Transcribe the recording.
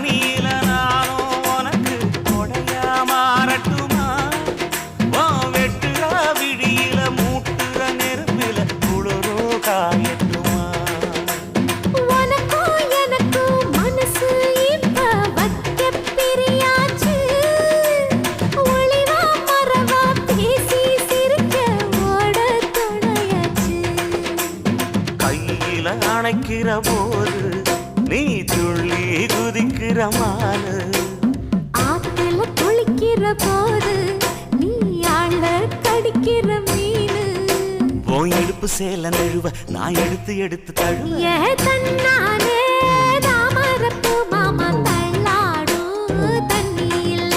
பனியில நானும் உனக்கு கொடையா மாறட்டுமா வெட்டுற விழியில மூட்டுற நெருப்பில குளிரோ காயட்டுமா உனக்கும் எனக்கும் மனசு இப்ப வைக்க பிரியாச்சு ஒளிவா மறவா பேசி சிரிக்க ஓட துணையாச்சு கையில அணைக்கிற போது நீ துள்ளி குதிக்கிற மானு ஆத்துல குளிக்கிற போது நீ ஆள கடிக்கிற மீனு போய் எடுப்பு சேல நழுவ நான் எடுத்து எடுத்து தழுவ ஏ தன்னானே தாமரப்பு மாமா தள்ளாடும் தண்ணி இல்ல